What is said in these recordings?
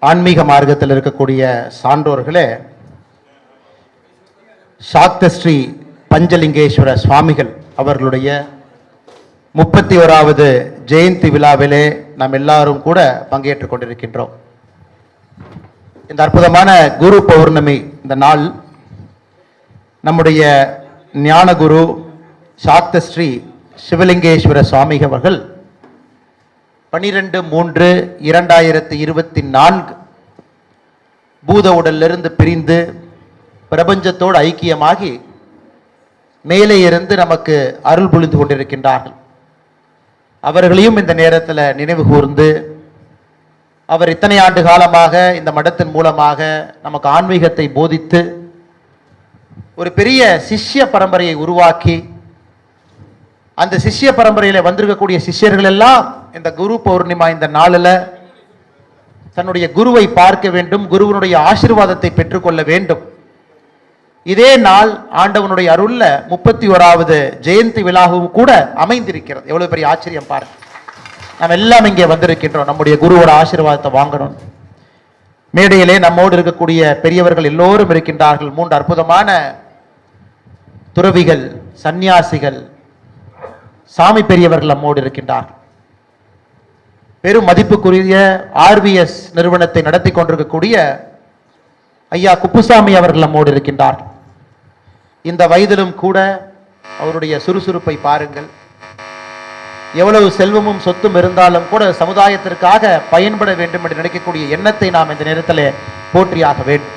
ஆன்மீக மார்க்கத்தில் இருக்கக்கூடிய சான்றோர்களே, சாக்த ஸ்ரீ பஞ்சலிங்கேஸ்வர சுவாமிகள் அவர்களுடைய 31வது ஜெயந்தி விழாவிலே நாம் எல்லாரும் கூட பங்கேற்றுக் கொண்டிருக்கின்றோம். இந்த அற்புதமான குரு பௌர்ணமி இந்த நாள் நம்முடைய ஞானகுரு சாக்த ஸ்ரீ சிவலிங்கேஸ்வர சுவாமிகள் அவர்கள் 12/3/2024 பூத உடலிலிருந்து பிரிந்து பிரபஞ்சத்தோடு ஐக்கியமாகி மேலே இருந்து நமக்கு அருள் பொழிந்து கொண்டிருக்கின்றார்கள். அவர்களையும் இந்த நேரத்தில் நினைவு கூர்ந்து, அவர் இத்தனை ஆண்டு காலமாக இந்த மடத்தின் மூலமாக நமக்கு ஆன்மீகத்தை போதித்து ஒரு பெரிய சிஷ்ய பரம்பரையை உருவாக்கி, அந்த சிஷ்ய பரம்பரையில் வந்திருக்கக்கூடிய சிஷ்யர்கள் எல்லாம் இந்த குரு பௌர்ணிமா இந்த நாளில் தன்னுடைய குருவை பார்க்க வேண்டும், குருவனுடைய ஆசீர்வாதத்தை பெற்றுக்கொள்ள வேண்டும். இதே நாள் ஆண்டவனுடைய அருள்ல 31வது ஜெயந்தி விழாவும் கூட அமைந்திருக்கிறது. எவ்வளவு பெரிய ஆச்சரியம் பாருங்க. நாம் எல்லாம் இங்கே வந்திருக்கின்றோம் நம்முடைய குருவோட ஆசீர்வாதத்தை வாங்கணும். மேடையிலே நம்மோடு இருக்கக்கூடிய பெரியவர்கள் எல்லோரும் இருக்கின்றார்கள். 3 அற்புதமான துறவிகள், சந்நியாசிகள், சாமி பெரியவர்கள் நம்மோடு இருக்கின்றார்கள். பெரும் மதிப்புக்குரிய RVS நிறுவனத்தை நடத்தி கொண்டிருக்கக்கூடிய ஐயா குப்புசாமி அவர்கள் நம்மோடு இருக்கின்றார். இந்த வயதிலும் கூட அவருடைய சுறுசுறுப்பை பாருங்கள். எவ்வளவு செல்வமும் சொத்தும் இருந்தாலும் கூட சமுதாயத்திற்காக பயன்பட வேண்டும் என்று நினைக்கக்கூடிய எண்ணத்தை நாம் இந்த நேரத்தில் போற்றியாக வேண்டும்.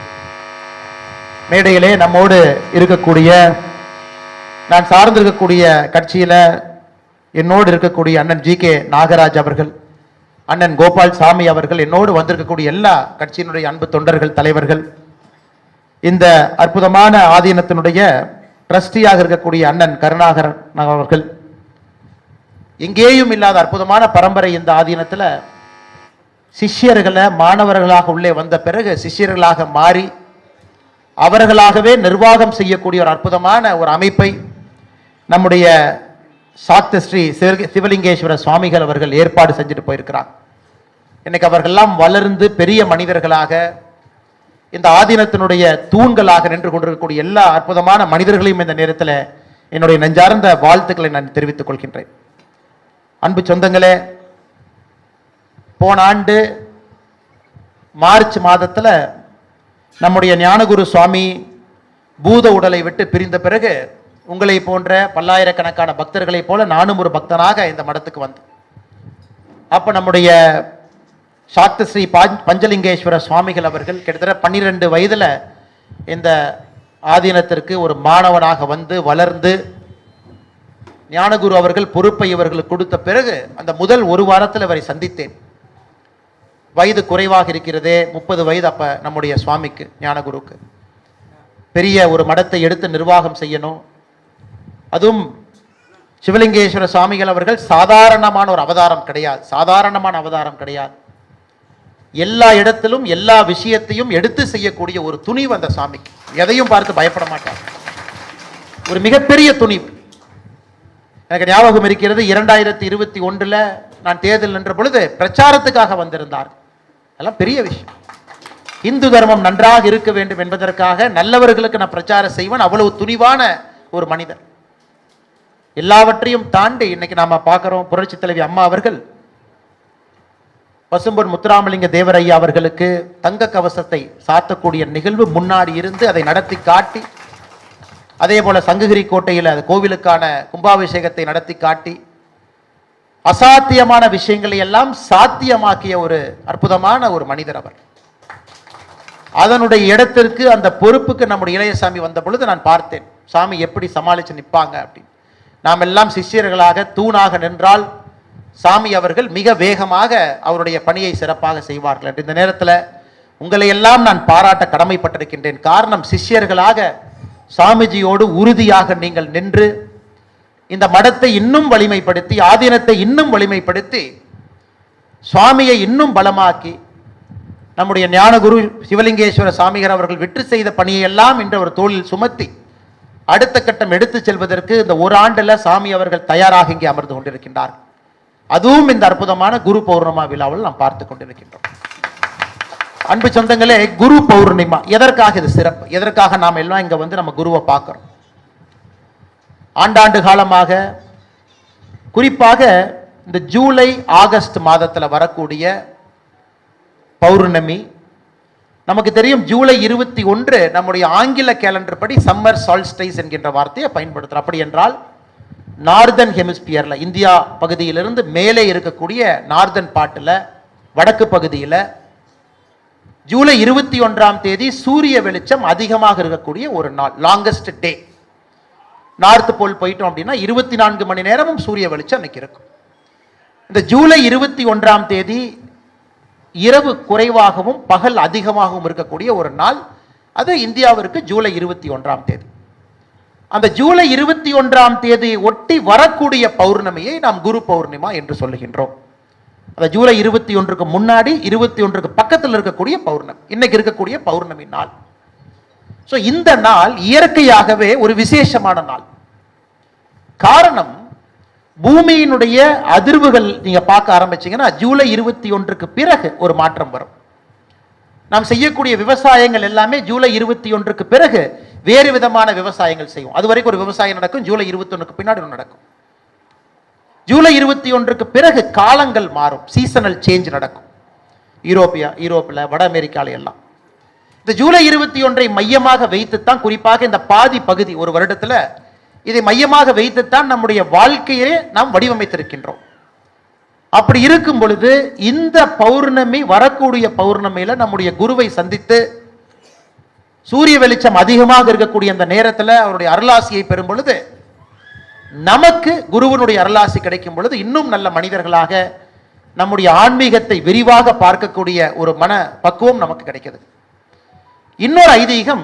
மேடையிலே நம்மோடு இருக்கக்கூடிய, நான் சார்ந்திருக்கக்கூடிய கட்சியில என்னோடு இருக்கக்கூடிய அண்ணன் GK நாகராஜ் அவர்கள், அண்ணன் கோபால் சாமி அவர்கள், என்னோடு வந்திருக்கக்கூடிய எல்லா கட்சியினுடைய அன்பு தொண்டர்கள், தலைவர்கள், இந்த அற்புதமான ஆதீனத்தினுடைய ட்ரஸ்டியாக இருக்கக்கூடிய அண்ணன் கருணாகரன் அவர்கள், எங்கேயும் இல்லாத அற்புதமான பரம்பரை இந்த ஆதீனத்தில் சிஷ்யர்களை மாணவர்களாக உள்ளே வந்த பிறகு சிஷ்யர்களாக மாறி அவர்களாகவே நிர்வாகம் செய்யக்கூடிய ஒரு அற்புதமான ஒரு அமைப்பை நம்முடைய சாக்த ஸ்ரீ சிவலிங்கேஸ்வர சுவாமிகள் அவர்கள் ஏற்பாடு செஞ்சுட்டு போயிருக்கிறார். இன்னைக்கு அவர்கள்லாம் வளர்ந்து பெரிய மனிதர்களாக இந்த ஆதீனத்தினுடைய தூண்களாக நின்று கொண்டிருக்கக்கூடிய எல்லா அற்புதமான மனிதர்களையும் இந்த நேரத்தில் என்னுடைய நெஞ்சார்ந்த வாழ்த்துக்களை நான் தெரிவித்துக் கொள்கின்றேன். அன்பு சொந்தங்களே, போன ஆண்டு மார்ச் மாதத்தில் நம்முடைய ஞானகுரு சுவாமி பூத உடலை விட்டு பிரிந்த பிறகு உங்களை போன்ற பல்லாயிரக்கணக்கான பக்தர்களைப் போல நானும் ஒரு பக்தனாக இந்த மடத்துக்கு வந்தேன். அப்போ நம்முடைய சாக்த ஸ்ரீ பஞ்சலிங்கேஸ்வர சுவாமிகள் அவர்கள் கிட்டத்தட்ட 12 வயதில் இந்த ஆதீனத்திற்கு ஒரு மாணவனாக வந்து வளர்ந்து ஞானகுரு அவர்கள் பொறுப்பை இவர்களுக்கு கொடுத்த பிறகு அந்த முதல் ஒரு வாரத்தில் அவரை சந்தித்தேன். வயது குறைவாக இருக்கிறதே, 30 வயது அப்போ நம்முடைய சுவாமிக்கு, ஞானகுருக்கு. பெரிய ஒரு மடத்தை எடுத்து நிர்வாகம் செய்யணும். அதுவும் சிவலிங்கேஸ்வர சுவாமிகள் அவர்கள் சாதாரணமான ஒரு அவதாரம் கிடையாது, சாதாரணமான அவதாரம் கிடையாது. எல்லா இடத்திலும் எல்லா விஷயத்தையும் எடுத்து செய்யக்கூடிய ஒரு துணிவு அந்த சாமிக்கு. எதையும் பார்த்து பயப்பட மாட்டார். ஒரு மிகப்பெரிய துணிவு. எனக்கு ஞாபகம் இருக்கிறது, 2021 நான் தேர்தல் நின்ற பொழுது பிரச்சாரத்துக்காக வந்திருந்தார். அதெல்லாம் பெரிய விஷயம். இந்து தர்மம் நன்றாக இருக்க வேண்டும் என்பதற்காக நல்லவர்களுக்கு நான் பிரச்சாரம் செய்வேன். அவ்வளவு துணிவான ஒரு மனிதர். எல்லாவற்றையும் தாண்டி இன்னைக்கு நாம பார்க்கிறோம், புரட்சி தலைவி அம்மா அவர்கள் பசும்பொன் முத்துராமலிங்க தேவர் ஐயா அவர்களுக்கு தங்க கவசத்தை சாத்தக்கூடிய நிகழ்வு முன்னாடி இருந்து அதை நடத்தி காட்டி, அதே போல சங்ககிரி கோட்டையில் அது கோவிலுக்கான கும்பாபிஷேகத்தை நடத்தி காட்டி அசாத்தியமான விஷயங்களை எல்லாம் சாத்தியமாக்கிய ஒரு அற்புதமான ஒரு மனிதர் அவர். அதனுடைய இடத்திற்கு, அந்த பொறுப்புக்கு நம்முடைய இளையசாமி வந்த பொழுது நான் பார்த்தேன், சாமி எப்படி சமாளித்து நிற்பாங்க அப்படின்னு. நாம் எல்லாம் சிஷ்யர்களாக தூணாக நின்றால் சாமி அவர்கள் மிக வேகமாக அவருடைய பணியை சிறப்பாக செய்வார்கள் என்று இந்த நேரத்தில் உங்களை எல்லாம் நான் பாராட்ட கடமைப்பட்டிருக்கின்றேன். காரணம், சிஷ்யர்களாக சாமிஜியோடு உறுதியாக நீங்கள் நின்று இந்த மடத்தை இன்னும் வலிமைப்படுத்தி, ஆதீனத்தை இன்னும் வலிமைப்படுத்தி, சுவாமியை இன்னும் பலமாக்கி, நம்முடைய ஞானகுரு சிவலிங்கேஸ்வர சாமிகள் அவர்கள் விற்று செய்த பணியை எல்லாம் இன்று ஒரு தோளில் சுமத்தி அடுத்த கட்டம் எடுத்து செல்வதற்கு இந்த ஒரு ஆண்டுல சாமி அவர்கள் தயாராக இங்கே அமர்ந்து கொண்டிருக்கின்றார். அதுவும் இந்த அற்புதமான குரு பௌர்ணமா விழாவில் நாம் பார்த்து கொண்டிருக்கின்றோம். அன்பு சொந்தங்களே, குரு பௌர்ணிமா எதற்காக இது சிறப்பு? எதற்காக நாம் எல்லாம் இங்க வந்து நம்ம குருவை பார்க்கிறோம்? ஆண்டாண்டு காலமாக குறிப்பாக இந்த ஜூலை ஆகஸ்ட் மாதத்தில் வரக்கூடிய பௌர்ணமி நமக்கு தெரியும். ஜூலை 21 நம்முடைய ஆங்கில கேலண்டர் படி சம்மர் சால்ஸ்டைஸ் என்கின்ற வார்த்தையை பயன்படுத்துகிறோம். அப்படி என்றால் நார்தன் ஹெமிஸ்பியர்ல, இந்தியா பகுதியிலிருந்து மேலே இருக்கக்கூடிய நார்தன் பாட்டில், வடக்கு பகுதியில் ஜூலை 21 சூரிய வெளிச்சம் அதிகமாக இருக்கக்கூடிய ஒரு நாள், லாங்கஸ்ட் டே. நார்த் போல் போயிட்டோம் அப்படின்னா 24 மணி நேரமும் சூரிய வெளிச்சம் அன்னைக்கு இருக்கும். இந்த ஜூலை 21 இரவு குறைவாகவும் பகல் அதிகமாகவும் இருக்கக்கூடிய ஒரு நாள், அது இந்தியாவிற்கு ஜூலை 21. அந்த ஜூலை 21 ஒட்டி வரக்கூடிய பௌர்ணமியை நாம் குரு பௌர்ணிமா என்று சொல்லுகின்றோம். அந்த ஜூலை 21 முன்னாடி 21 பக்கத்தில் இருக்கக்கூடிய பௌர்ணமி, இன்னைக்கு இருக்கக்கூடிய பௌர்ணமி நாள். ஸோ இந்த நாள் இயற்கையாகவே ஒரு விசேஷமான நாள். காரணம், பூமியினுடைய அதிர்வுகள் நீங்க பார்க்க ஆரம்பிச்சீங்கன்னா ஜூலை 21 பிறகு ஒரு மாற்றம் வரும். நாம் செய்யக்கூடிய விவசாயங்கள் எல்லாமே ஜூலை 21 பிறகு வேறு விதமான விவசாயங்கள் செய்வோம். அது வரைக்கும் ஒரு விவசாயம் நடக்கும், ஜூலை 21 பின்னாடி நடக்கும். ஜூலை 21 பிறகு காலங்கள் மாறும், சீசனல் சேஞ்ச் நடக்கும். யூரோப்பில், வட அமெரிக்கால எல்லாம் இந்த ஜூலை 21 மையமாக வைத்துத்தான், குறிப்பாக இந்த பாதி பகுதி ஒரு வருடத்தில் இதை மையமாக வைத்துத்தான் நம்முடைய வாழ்க்கையை நாம் வடிவமைத்திருக்கின்றோம். அப்படி இருக்கும் பொழுது இந்த பௌர்ணமி, வரக்கூடிய பௌர்ணமியில நம்முடைய குருவை சந்தித்து சூரிய வெளிச்சம் அதிகமாக இருக்கக்கூடிய அந்த நேரத்தில் அவருடைய அருளாசியை பெறும் பொழுது, நமக்கு குருவனுடைய அருளாசி கிடைக்கும் பொழுது இன்னும் நல்ல மனிதர்களாக நம்முடைய ஆன்மீகத்தை விரிவாக பார்க்கக்கூடிய ஒரு மன பக்குவம் நமக்கு கிடைக்குது. இன்னொரு ஐதீகம்,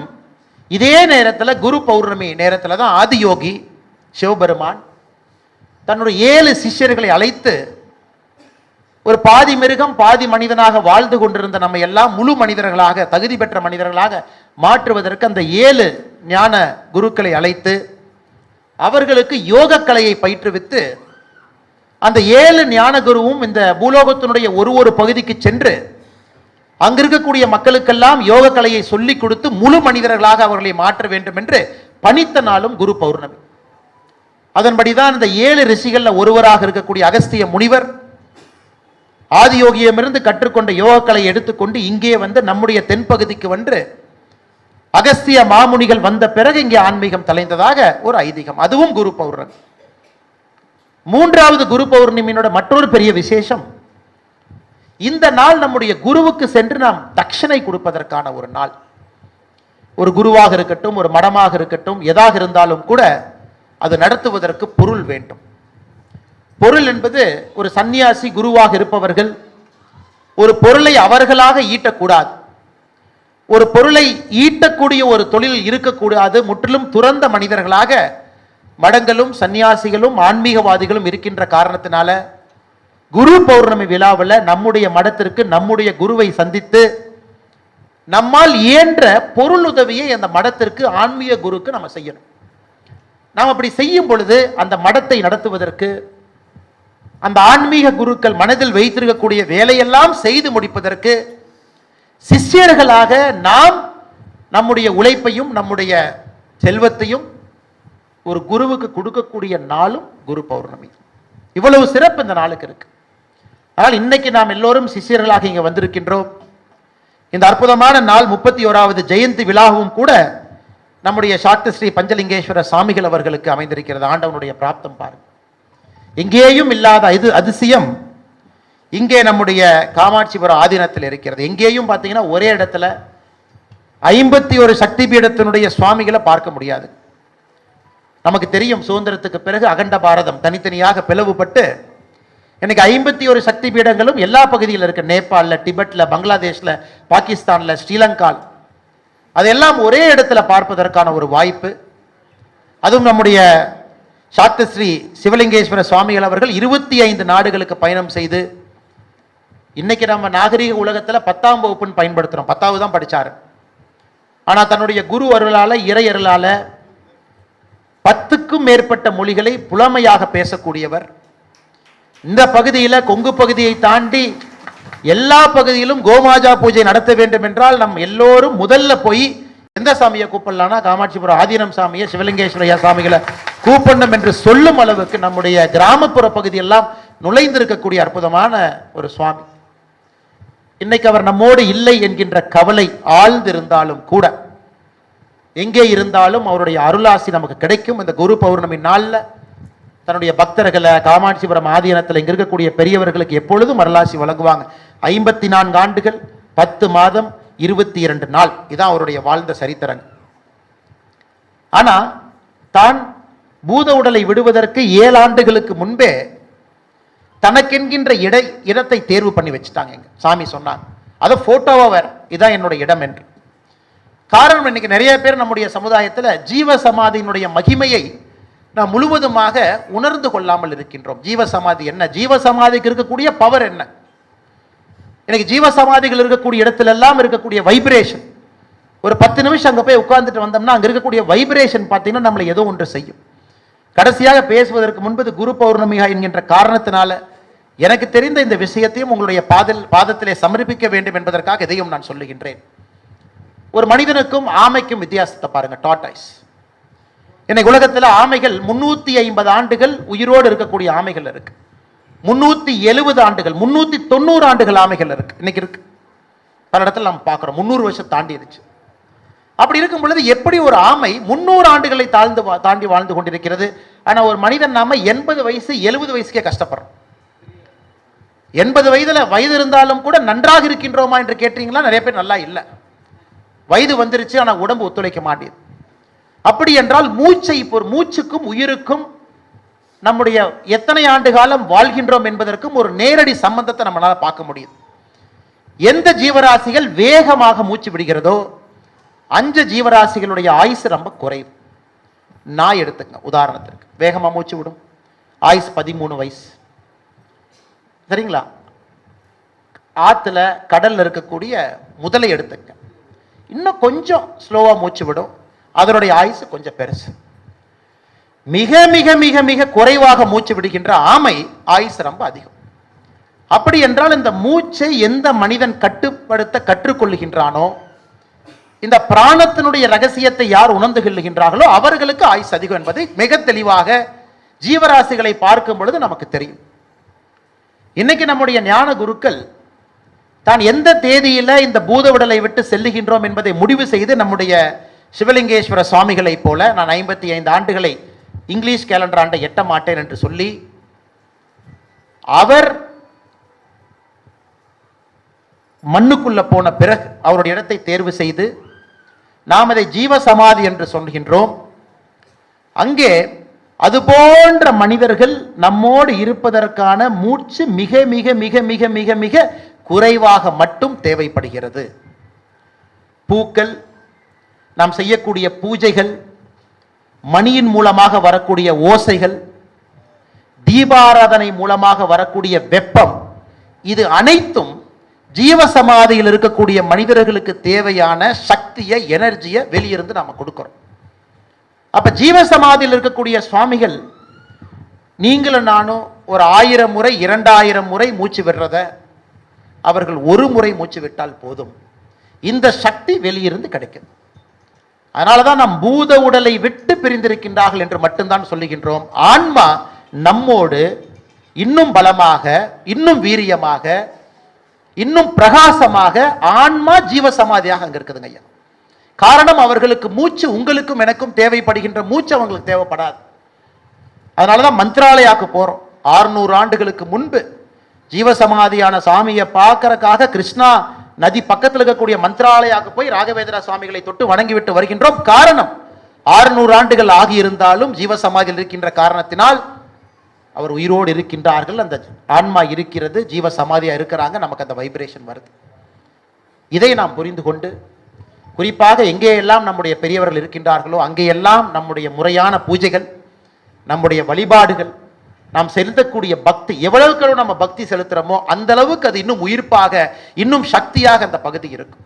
இதே நேரத்தில் குரு பௌர்ணமி நேரத்தில் தான் ஆதியோகி சிவபெருமான் தன்னுடைய 7 சிஷ்யர்களை அழைத்து ஒரு பாதி மிருகம் பாதி மனிதனாக வாழ்ந்து கொண்டிருந்த நம்ம எல்லாம் முழு மனிதர்களாக, தகுதி பெற்ற மனிதர்களாக மாற்றுவதற்கு அந்த 7 ஞான குருக்களை அழைத்து அவர்களுக்கு யோக கலையை பயிற்றுவித்து, அந்த 7 ஞான குருவும் இந்த பூலோகத்தினுடைய ஒரு பகுதிக்கு சென்று அங்க இருக்கக்கூடிய மக்களுக்கெல்லாம் யோக கலையை சொல்லிக் கொடுத்து முழு மனிதர்களாக அவர்களை மாற்ற வேண்டும் என்று பணித்த நாளும் குரு பௌர்ணமி. அதன்படிதான் இந்த 7 ரிஷிகள்ல ஒருவராக இருக்கக்கூடிய அகஸ்திய முனிவர் ஆதியோகியமிருந்து கற்றுக்கொண்ட யோக கலையை எடுத்துக்கொண்டு இங்கே வந்து நம்முடைய தென்பகுதிக்கு வந்து அகஸ்திய மாமுனிகள் வந்த பிறகு இங்கே ஆன்மீகம் தலைந்ததாக ஒரு ஐதீகம். அதுவும் குரு பௌர்ணமி. 3வது குரு பௌர்ணமியோட மற்றொரு பெரிய விசேஷம், இந்த நாள் நம்முடைய குருவுக்கு சென்று நாம் தட்சணை கொடுப்பதற்கான ஒரு நாள். ஒரு குருவாக இருக்கட்டும், ஒரு மடமாக இருக்கட்டும், எதாக இருந்தாலும் கூட அது நடத்துவதற்கு பொருள் வேண்டும். பொருள் என்பது, ஒரு சன்னியாசி குருவாக இருப்பவர்கள் ஒரு பொருளை அவர்களாக ஈட்டக்கூடாது. ஒரு பொருளை ஈட்டக்கூடிய ஒரு தொழில் இருக்கக்கூடாது. முற்றிலும் துறந்த மனிதர்களாக மடங்களும் சன்னியாசிகளும் ஆன்மீகவாதிகளும் இருக்கின்ற காரணத்தினால குரு பௌர்ணமி விழாவில் நம்முடைய மடத்திற்கு நம்முடைய குருவை சந்தித்து நம்மால் இயன்ற பொருள் உதவியை அந்த மடத்திற்கு, ஆன்மீக குருக்கு நம்ம செய்யணும். நாம் அப்படி செய்யும் பொழுது அந்த மடத்தை நடத்துவதற்கு, அந்த ஆன்மீக குருக்கள் மனதில் வைத்திருக்கக்கூடிய வேலையெல்லாம் செய்து முடிப்பதற்கு சிஷ்யர்களாக நாம் நம்முடைய உழைப்பையும் நம்முடைய செல்வத்தையும் ஒரு குருவுக்கு கொடுக்கக்கூடிய நாளும் குரு பௌர்ணமி. இவ்வளவு சிறப்பு இந்த நாளுக்கு இருக்கு. ஆனால் இன்னைக்கு நாம் எல்லோரும் சிஷ்யர்களாக இங்க வந்திருக்கின்றோம். இந்த அற்புதமான நாள் 31வது ஜெயந்தி விழாவும் கூட நம்முடைய சாக்த ஸ்ரீ பஞ்சலிங்கேஸ்வர சாமிகள் அவர்களுக்கு அமைந்திருக்கிறது. ஆண்டவனுடைய பிராப்தம் பாருங்க. எங்கேயும் இல்லாத இது அதிசயம் இங்கே நம்முடைய காமாட்சிபுரம் ஆதீனத்தில் இருக்கிறது. எங்கேயும் பார்த்தீங்கன்னா ஒரே இடத்துல 51 சக்தி பீடத்தினுடைய சுவாமிகளை பார்க்க முடியாது. நமக்கு தெரியும், சுதந்திரத்துக்கு பிறகு அகண்ட பாரதம் தனித்தனியாக பிளவுபட்டு இன்னைக்கு 51 சக்தி பீடங்களும் எல்லா பகுதியில் இருக்கு. நேபாளில், டிபெட்டில், பங்களாதேஷில், பாகிஸ்தானில், ஸ்ரீலங்கால், அதெல்லாம் ஒரே இடத்துல பார்ப்பதற்கான ஒரு வாய்ப்பு. அதுவும் நம்முடைய சாக்த ஸ்ரீ சிவலிங்கேஸ்வர சுவாமிகள் அவர்கள் 25 நாடுகளுக்கு பயணம் செய்து, இன்னைக்கு நம்ம நாகரீக உலகத்தில் 10ஆம் வகுப்புன்னு பயன்படுத்துகிறோம். 10வது தான் படித்தார். ஆனால் தன்னுடைய குரு அருளால், இறை அருளால் 10க்கும் மேற்பட்ட மொழிகளை புலமையாக பேசக்கூடியவர். இந்த பகுதியில், கொங்கு பகுதியை தாண்டி எல்லா பகுதியிலும் கோமாஜா பூஜை நடத்த வேண்டும் என்றால் நம் எல்லோரும் முதல்ல போய் எந்த சாமியை கூப்பிடலாம்னா காமாட்சிபுரம் ஆதீனம் சாமியை, சிவலிங்கேஸ்வரையா சாமிகளை கூப்பிடணும் என்று சொல்லும் அளவுக்கு நம்முடைய கிராமப்புற பகுதியெல்லாம் நுழைந்திருக்கக்கூடிய அற்புதமான ஒரு சுவாமி. இன்னைக்கு அவர் நம்மோடு இல்லை என்கின்ற கவலை ஆழ்ந்திருந்தாலும் கூட, எங்கே இருந்தாலும் அவருடைய அருளாசி நமக்கு கிடைக்கும். இந்த குரு பௌர்ணமி நாளில் தன்னுடைய பக்தர்களை காமாட்சிபுரம் ஆதீனத்தில் இங்க இருக்கக்கூடிய பெரியவர்களுக்கு எப்பொழுதும் அருளாசி வழங்குவாங்க. 54 ஆண்டுகள் 10 மாதம் 22 நாள், இதான் அவருடைய வாழ்ந்த சரித்திரங்க. ஆனா தான் பூத உடலை விடுவதற்கு 7 ஆண்டுகளுக்கு முன்பே தனக்கென்கின்ற இடத்தை தேர்வு பண்ணி வச்சுட்டாங்க. சாமி சொன்னாங்க, அதை போட்டோவா வேற, இதான் என்னுடைய இடம் என்று. காரணம், இன்னைக்கு நிறைய பேர் நம்முடைய சமுதாயத்தில் ஜீவ சமாதியினுடைய மகிமையை நாம் முழுவதுமாக உணர்ந்து கொள்ளாமல் இருக்கின்றோம். ஜீவ சமாதி என்ன, ஜீவ சமாதிக்கு இருக்கக்கூடிய பவர் என்ன? எனக்கு ஜீவ சமாதிகள் இருக்கக்கூடிய இடத்துல எல்லாம் இருக்கக்கூடிய வைப்ரேஷன், ஒரு 10 நிமிஷம் அங்கே போய் உட்கார்ந்துட்டு வந்தோம்னா அங்கே இருக்கக்கூடிய வைப்ரேஷன் பார்த்தீங்கன்னா நம்மளை ஏதோ ஒன்று செய்யும். கடைசியாக பேசுவதற்கு முன்பது குரு பௌர்ணமியா என்கின்ற காரணத்தினால எனக்கு தெரிந்த இந்த விஷயத்தையும் உங்களுடைய பாதத்திலே சமர்ப்பிக்க வேண்டும் என்பதற்காக இதையும் நான் சொல்லுகின்றேன். ஒரு மனிதனுக்கும் ஆமைக்கும் வித்தியாசத்தை பாருங்க. டார்டாய்ஸ், இன்னைக்கு உலகத்தில் ஆமைகள் 350 ஆண்டுகள் உயிரோடு இருக்கக்கூடிய ஆமைகள் இருக்கு. 370 ஆண்டுகள், 390 ஆண்டுகள் ஆமைகள் இருக்கு இன்னைக்கு இருக்கு. பல இடத்துல நம்ம பார்க்கிறோம் 300 வருஷம் தாண்டிடுச்சு. அப்படி இருக்கும் பொழுது எப்படி ஒரு ஆமை 300 ஆண்டுகளை தாண்டி வாழ்ந்து கொண்டிருக்கிறது? ஆனா ஒரு மனிதன் நாம 80 வயசு 70 வயசுக்கே கஷ்டப்படுறோம். 80 வயது இருந்தாலும் கூட நன்றாக இருக்கின்றோமா என்று கேட்டீங்களா? நிறைய பேர் நல்லா இல்லை. வயது வந்துருச்சு, ஆனா உடம்பு ஒத்துழைக்க மாட்டேது. அப்படி என்றால் மூச்சுக்கும் உயிருக்கும் நம்முடைய எத்தனை ஆண்டு காலம் வாழ்கின்றோம் என்பதற்கும் ஒரு நேரடி சம்பந்தத்தை நம்மளால பார்க்க முடியுது. எந்த ஜீவராசிகள் வேகமாக மூச்சு விடுகிறதோ அந்த ஜீவராசிகளுடைய ஆயுசு ரொம்ப குறைவு. நாய் எடுத்துங்க உதாரணத்திற்கு, வேகமா மூச்சு விடும், ஆயுசு 13 வயசு. சரிங்களா? ஆத்துல கடல்ல இருக்கக்கூடிய முதலை எடுத்துங்க, இன்னும் கொஞ்சம் ஸ்லோவா மூச்சு விடும், அதனுடைய ஆயுசு கொஞ்சம் பெருசு. மிக மிக மிக மிக குறைவாக மூச்சு விடுகின்ற ஆமை ஆயுசு ரொம்ப அதிகம். அப்படி என்றால் இந்த மூச்சை எந்த மனிதன் கட்டுப்படுத்த கற்றுக்கொள்ளுகின்றானோ, இந்த பிராணத்தினுடைய ரகசியத்தை யார் உணர்ந்து கொள்ளுகின்றார்களோ அவர்களுக்கு ஆயுசு அதிகம் என்பதை மிக தெளிவாக ஜீவராசிகளை பார்க்கும் பொழுது நமக்கு தெரியும். இன்னைக்கு நம்முடைய ஞான குருக்கள் தான் எந்த தேதியில இந்த பூத உடலை விட்டு செல்லுகின்றோம் என்பதை முடிவு செய்து நம்முடைய சிவலிங்கேஸ்வர சுவாமிகளை போல நான் 55 ஆண்டுகளை இங்கிலீஷ் கேலண்டர் ஆண்டை எட்ட மாட்டேன் என்று சொல்லி அவர் மண்ணுக்குள்ள போன பிறகு அவருடைய இடத்தை தேர்வு செய்து நாம் அதை ஜீவ சமாதி என்று சொல்கின்றோம். அங்கே அது போன்ற மனிதர்கள் நம்மோடு இருப்பதற்கான மூச்சு மிக மிக மிக மிக மிக மிக குறைவாக மட்டும் தேவைப்படுகிறது. பூக்கள், நாம் செய்யக்கூடிய பூஜைகள், மணியின் மூலமாக வரக்கூடிய ஓசைகள், தீபாராதனை மூலமாக வரக்கூடிய வெப்பம், இது அனைத்தும் ஜீவசமாதியில் இருக்கக்கூடிய மனிதர்களுக்கு தேவையான சக்தியை, எனர்ஜியை வெளியிருந்து நாம கொடுக்கிறோம். அப்ப ஜீவசமாதியில் இருக்கக்கூடிய சுவாமிகள் நீங்களும் நானும் ஒரு 1000 முறை 2000 முறை மூச்சு விடுறத அவர்கள் ஒரு முறை மூச்சு விட்டால் போதும், இந்த சக்தி வெளியிருந்து கிடைக்கும். அதனாலதான் நாம் பூத உடலை விட்டு பிரிந்திருக்கின்றார்கள் என்று மட்டும்தான் சொல்லுகின்றோம். ஆன்மா நம்மோடு இன்னும் பலமாக, இன்னும் வீரியமாக, இன்னும் பிரகாசமாக ஆன்மா ஜீவசமாதியாக அங்க இருக்குதுங்க ஐயா. காரணம், அவர்களுக்கு மூச்சு உங்களுக்கும் எனக்கும் தேவைப்படுகின்ற மூச்சு அவங்களுக்கு தேவைப்படாது. அதனாலதான் மந்திராலயாக்கு போறோம். 600 ஆண்டுகளுக்கு முன்பு ஜீவசமாதியான சாமியை பார்க்கறதுக்காக கிருஷ்ணா நதி பக்கத்தில் இருக்கக்கூடிய மந்திராலயாக்கு போய் ராகவேந்திர சுவாமிகளை தொட்டு வணங்கிவிட்டு வருகின்றோம். காரணம், 600 ஆண்டுகள் ஆகியிருந்தாலும் ஜீவசமாதியில் இருக்கின்ற காரணத்தினால் அவர் உயிரோடு இருக்கின்றார்கள், அந்த ஆன்மா இருக்கிறது, ஜீவ சமாதியா இருக்கிறாங்க, நமக்கு அந்த வைப்ரேஷன் வருது. இதை நாம் புரிந்து கொண்டு குறிப்பாக எங்கேயெல்லாம் நம்முடைய பெரியவர்கள் இருக்கின்றார்களோ அங்கேயெல்லாம் நம்முடைய முறையான பூஜைகள், நம்முடைய வழிபாடுகள், நாம் செலுத்தக்கூடிய பக்தி, எவ்வளவுக்கு நம்ம பக்தி செலுத்துறோமோ அந்த அளவுக்கு அது இன்னும் உயிர்ப்பாக, இன்னும் சக்தியாக அந்த பகுதி இருக்கும்.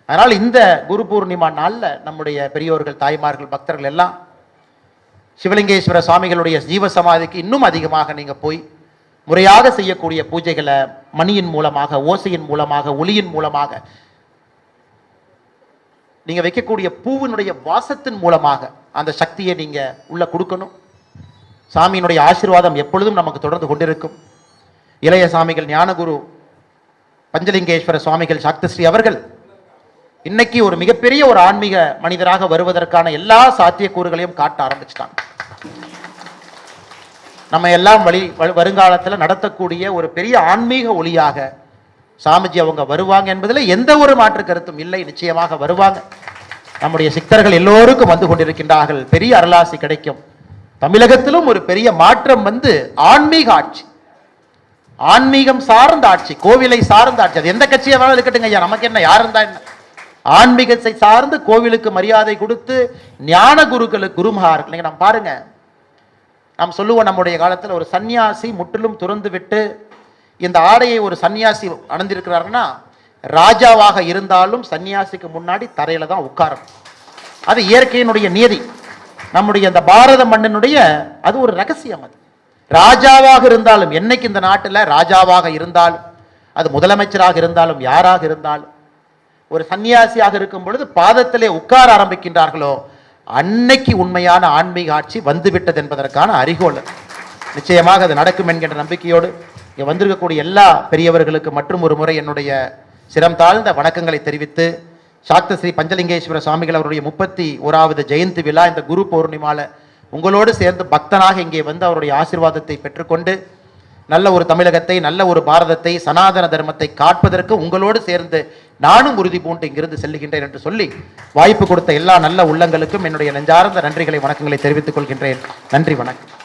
அதனால் இந்த குரு பூர்ணிமா நாள்ல நம்முடைய பெரியோர்கள், தாய்மார்கள், பக்தர்கள் எல்லாம் சிவலிங்கேஸ்வர சுவாமிகளுடைய ஜீவ சமாதிக்கு இன்னும் அதிகமாக நீங்க போய் முறையாக செய்யக்கூடிய பூஜைகளை மணியின் மூலமாக, ஓசையின் மூலமாக, ஒளியின் மூலமாக, நீங்க வைக்கக்கூடிய பூவினுடைய வாசத்தின் மூலமாக அந்த சக்தியை நீங்க உள்ள கொடுக்கணும். சாமியினுடைய ஆசீர்வாதம் எப்பொழுதும் நமக்கு தொடர்ந்து கொண்டிருக்கும். இளைய சாமிகள் ஞானகுரு பஞ்சலிங்கேஸ்வர சுவாமிகள் சாக்தஸ்ரீ அவர்கள் இன்னைக்கு ஒரு மிகப்பெரிய ஒரு ஆன்மீக மனிதராக வருவதற்கான எல்லா சாத்தியக்கூறுகளையும் காட்ட ஆரம்பிச்சிட்டாங்க. நம்ம எல்லாம் வருங்காலத்தில் நடத்தக்கூடிய ஒரு பெரிய ஆன்மீக ஒளியாக சாமிஜி அவங்க வருவாங்க என்பதில் எந்த ஒரு மாற்று கருத்தும் இல்லை. நிச்சயமாக வருவாங்க. நம்முடைய சித்தர்கள் எல்லோருக்கும் வந்து கொண்டிருக்கின்றார்கள். பெரிய அருளாசி கிடைக்கும். தமிழகத்திலும் ஒரு பெரிய மாற்றம் வந்து ஆன்மீக ஆட்சி, ஆன்மீகம் சார்ந்த ஆட்சி, கோவிலை சார்ந்த ஆட்சி. அது எந்த கட்சியாக வேணாலும் இருக்கட்டுங்க ஐயா, நமக்கு என்ன, யார் இருந்தா என்ன. ஆன்மீகத்தை சார்ந்து கோவிலுக்கு மரியாதை கொடுத்து ஞான குருக்களுக்கு குருமார்கள். நீங்க நம்ம பாருங்க, நாம் சொல்லுவோம் நம்முடைய காலத்தில் ஒரு சன்னியாசி முற்றிலும் துறந்து விட்டு இந்த ஆடையை ஒரு சன்னியாசி அணிந்திருக்கிறாருன்னா ராஜாவாக இருந்தாலும் சன்னியாசிக்கு முன்னாடி தரையில தான் உட்காரணும். அது இயற்கையினுடைய நியதி. நம்முடைய இந்த பாரத மண்ணினுடைய அது ஒரு ரகசியம். அது ராஜாவாக இருந்தாலும், என்னைக்கு இந்த நாட்டில் ராஜாவாக இருந்தாலும், அது முதலமைச்சராக இருந்தாலும், யாராக இருந்தாலும், ஒரு சன்னியாசியாக இருக்கும் பொழுது பாதத்திலே உட்கார ஆரம்பிக்கின்றார்களோ அன்னைக்கு உண்மையான ஆன்மீக ஆட்சி வந்துவிட்டது என்பதற்கான அறிகோள். நிச்சயமாக அது நடக்கும் என்கின்ற நம்பிக்கையோடு இங்கே வந்திருக்கக்கூடிய எல்லா பெரியவர்களுக்கு மற்றும் ஒரு முறை என்னுடைய சிரம் தாழ்ந்த வணக்கங்களை தெரிவித்து, சாக்தஸ்ரீ பஞ்சலிங்கேஸ்வர சுவாமிகள் அவருடைய 31வது ஜெயந்தி விழா இந்த குரு பௌர்ணிமால உங்களோடு சேர்ந்து பக்தனாக இங்கே வந்து அவருடைய ஆசீர்வாதத்தை பெற்றுக்கொண்டு நல்ல ஒரு தமிழகத்தை, நல்ல ஒரு பாரதத்தை, சனாதன தர்மத்தை காப்பதற்கு உங்களோடு சேர்ந்து நானும் உறுதி பூண்டு இங்கிருந்து செல்லுகின்றேன் என்று சொல்லி வாய்ப்பு கொடுத்த எல்லா நல்ல உள்ளங்களுக்கும் என்னுடைய நெஞ்சார்ந்த நன்றிகளை, வணக்கங்களை தெரிவித்துக் கொள்கின்றேன். நன்றி, வணக்கம்.